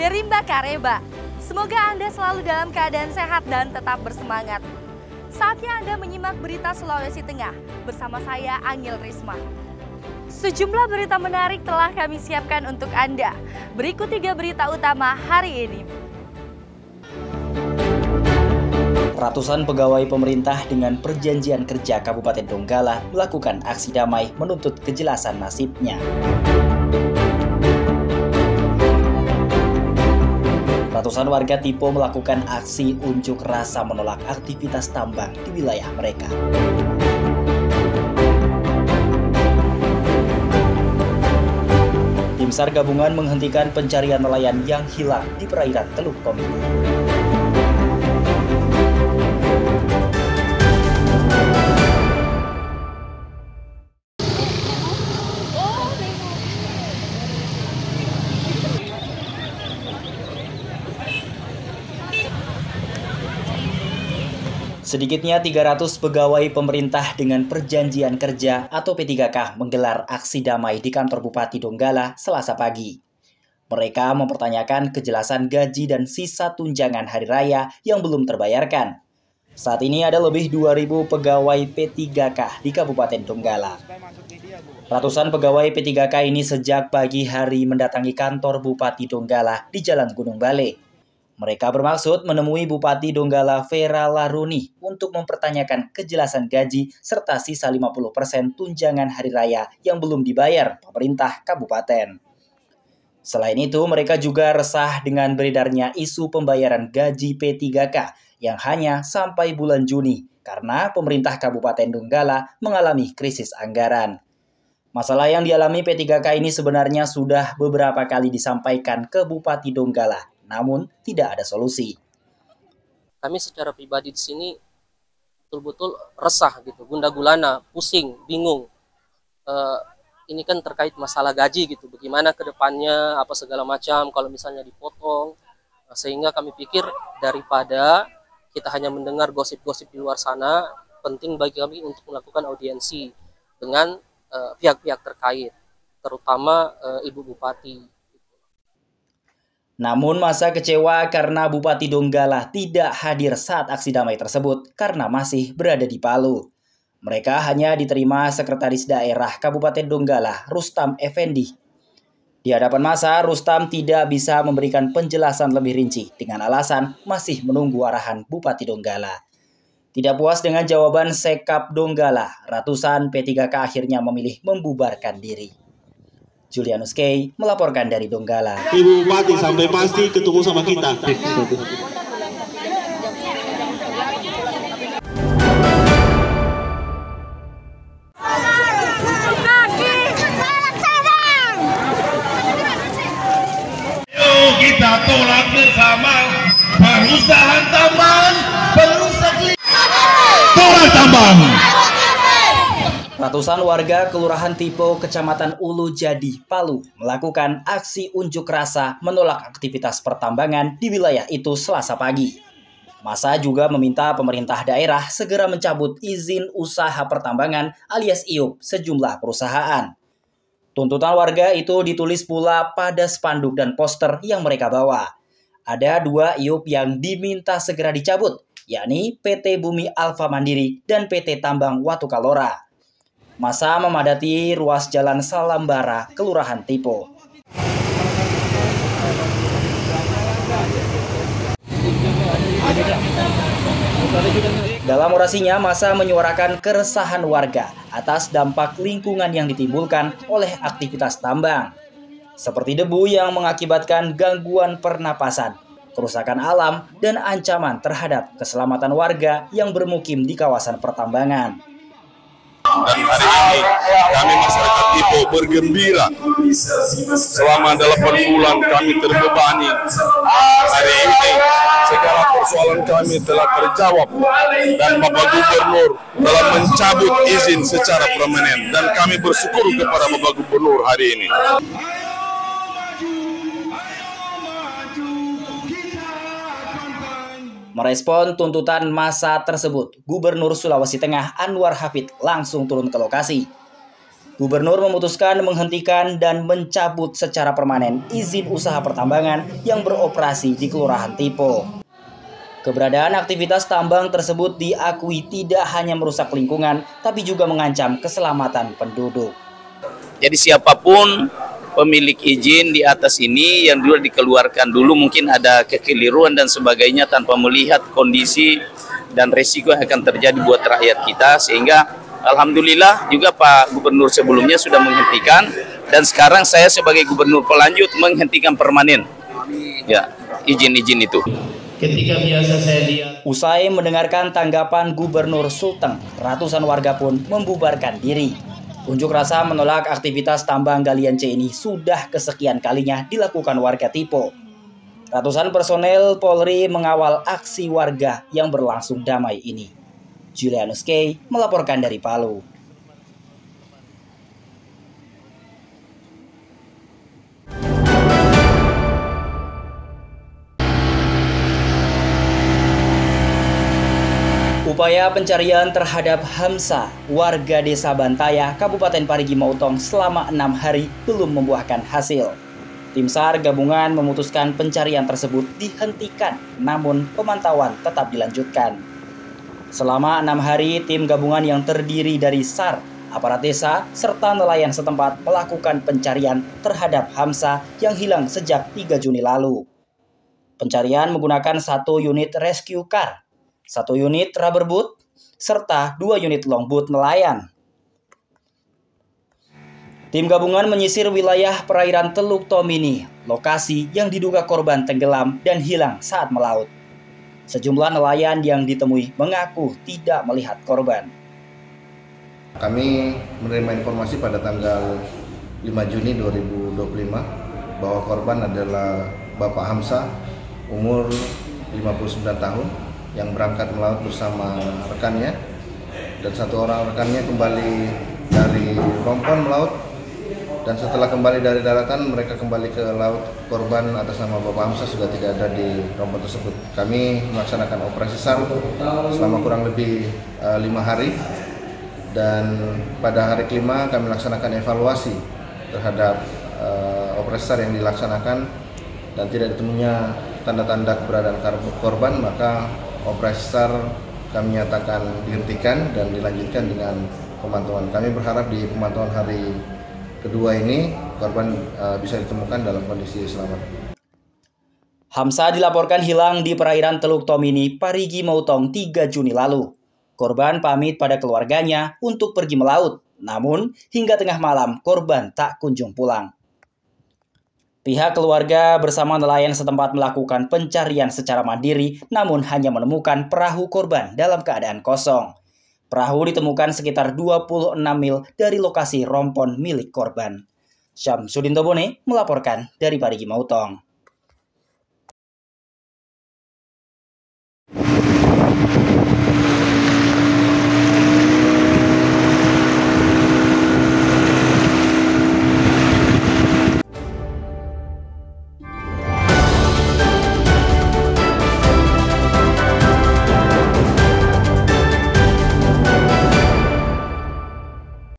dari Mbak Kareba. Semoga Anda selalu dalam keadaan sehat dan tetap bersemangat. Saatnya Anda menyimak berita Sulawesi Tengah bersama saya Angel Risma. Sejumlah berita menarik telah kami siapkan untuk Anda. Berikut 3 berita utama hari ini. Ratusan pegawai pemerintah dengan perjanjian kerja Kabupaten Donggala melakukan aksi damai menuntut kejelasan nasibnya. Ratusan warga Tipo melakukan aksi unjuk rasa menolak aktivitas tambang di wilayah mereka. Tim SAR gabungan menghentikan pencarian nelayan yang hilang di perairan Teluk Tomini. Sedikitnya 300 pegawai pemerintah dengan perjanjian kerja atau P3K menggelar aksi damai di kantor Bupati Donggala Selasa pagi. Mereka mempertanyakan kejelasan gaji dan sisa tunjangan hari raya yang belum terbayarkan. Saat ini ada lebih 2.000 pegawai P3K di Kabupaten Donggala. Ratusan pegawai P3K ini sejak pagi hari mendatangi kantor Bupati Donggala di Jalan Gunung Bale. Mereka bermaksud menemui Bupati Donggala Vera Laruni untuk mempertanyakan kejelasan gaji serta sisa 50% tunjangan hari raya yang belum dibayar pemerintah kabupaten. Selain itu, mereka juga resah dengan beredarnya isu pembayaran gaji P3K yang hanya sampai bulan Juni karena pemerintah Kabupaten Donggala mengalami krisis anggaran. Masalah yang dialami P3K ini sebenarnya sudah beberapa kali disampaikan ke Bupati Donggala, namun tidak ada solusi. Kami secara pribadi di sini betul-betul resah gitu, gundah gulana, pusing, bingung. Ini kan terkait masalah gaji gitu, bagaimana ke depannya, apa segala macam kalau misalnya dipotong. Sehingga kami pikir daripada kita hanya mendengar gosip-gosip di luar sana, penting bagi kami untuk melakukan audiensi dengan pihak-pihak terkait, terutama Ibu Bupati. Namun masa kecewa karena Bupati Donggala tidak hadir saat aksi damai tersebut karena masih berada di Palu. Mereka hanya diterima Sekretaris Daerah Kabupaten Donggala, Rustam Effendi. Di hadapan masa, Rustam tidak bisa memberikan penjelasan lebih rinci dengan alasan masih menunggu arahan Bupati Donggala. Tidak puas dengan jawaban Sekap Donggala, ratusan P3K akhirnya memilih membubarkan diri. Julianus Kay melaporkan dari Donggala. Ibu Bupati sampai pasti ketemu sama kita. Yuk kita tolak bersama perusahaan tambang, tolak tambang. Ratusan warga Kelurahan Tipo, Kecamatan Ulu Jadi, Palu melakukan aksi unjuk rasa menolak aktivitas pertambangan di wilayah itu Selasa pagi. Massa juga meminta pemerintah daerah segera mencabut izin usaha pertambangan alias IUP sejumlah perusahaan. Tuntutan warga itu ditulis pula pada spanduk dan poster yang mereka bawa. Ada 2 IUP yang diminta segera dicabut, yakni PT Bumi Alfa Mandiri dan PT Tambang Watu Kalora. Massa memadati ruas Jalan Salambara, Kelurahan Tipo. Dalam orasinya, massa menyuarakan keresahan warga atas dampak lingkungan yang ditimbulkan oleh aktivitas tambang, seperti debu yang mengakibatkan gangguan pernapasan, kerusakan alam, dan ancaman terhadap keselamatan warga yang bermukim di kawasan pertambangan. Dan hari ini kami masyarakat Tipo bergembira. Selama 8 bulan kami terbebani. Hari ini segala persoalan kami telah terjawab dan Bapak Gubernur telah mencabut izin secara permanen dan kami bersyukur kepada Bapak Gubernur hari ini. Merespon tuntutan massa tersebut, Gubernur Sulawesi Tengah Anwar Hafid langsung turun ke lokasi. Gubernur memutuskan menghentikan dan mencabut secara permanen izin usaha pertambangan yang beroperasi di Kelurahan Tipo. Keberadaan aktivitas tambang tersebut diakui tidak hanya merusak lingkungan, tapi juga mengancam keselamatan penduduk. Jadi siapapun pemilik izin di atas ini yang dulu dikeluarkan dulu mungkin ada kekeliruan dan sebagainya tanpa melihat kondisi dan resiko yang akan terjadi buat rakyat kita, sehingga alhamdulillah juga Pak Gubernur sebelumnya sudah menghentikan, dan sekarang saya sebagai Gubernur pelanjut menghentikan permanen ya izin-izin itu. Ketika biasa saya lihat. Usai mendengarkan tanggapan Gubernur Sulteng, ratusan warga pun membubarkan diri. Unjuk rasa menolak aktivitas tambang galian C ini sudah kesekian kalinya dilakukan warga Tipo. Ratusan personel Polri mengawal aksi warga yang berlangsung damai ini. Julianus K. melaporkan dari Palu. Upaya pencarian terhadap Hamsa, warga desa Bantaya, Kabupaten Parigi Motong selama 6 hari belum membuahkan hasil. Tim SAR gabungan memutuskan pencarian tersebut dihentikan, namun pemantauan tetap dilanjutkan. Selama 6 hari, tim gabungan yang terdiri dari SAR, aparat desa, serta nelayan setempat melakukan pencarian terhadap Hamsa yang hilang sejak 3 Juni lalu. Pencarian menggunakan 1 unit rescue car, 1 unit rubber boat, serta 2 unit longboat nelayan. Tim gabungan menyisir wilayah perairan Teluk Tomini, lokasi yang diduga korban tenggelam dan hilang saat melaut. Sejumlah nelayan yang ditemui mengaku tidak melihat korban. Kami menerima informasi pada tanggal 5 Juni 2025 bahwa korban adalah Bapak Hamsa, umur 59 tahun, yang berangkat melaut bersama rekannya, dan 1 orang rekannya kembali dari Rompon melaut, dan setelah kembali dari daratan mereka kembali ke laut. Korban atas nama Bapak Hamsa sudah tidak ada di Rompon tersebut. Kami melaksanakan operasi SAR selama kurang lebih 5 hari, dan pada hari kelima kami melaksanakan evaluasi terhadap operasi SAR yang dilaksanakan, dan tidak ditemunya tanda-tanda keberadaan korban, maka operasi SAR kami nyatakan dihentikan dan dilanjutkan dengan pemantauan. Kami berharap di pemantauan hari kedua ini korban bisa ditemukan dalam kondisi selamat. Hamsa dilaporkan hilang di perairan Teluk Tomini, Parigi Motong 3 Juni lalu. Korban pamit pada keluarganya untuk pergi melaut, namun hingga tengah malam korban tak kunjung pulang. Pihak keluarga bersama nelayan setempat melakukan pencarian secara mandiri, namun hanya menemukan perahu korban dalam keadaan kosong. Perahu ditemukan sekitar 26 mil dari lokasi Rompon milik korban. Syamsuddin Tobone melaporkan dari Parigi Motong.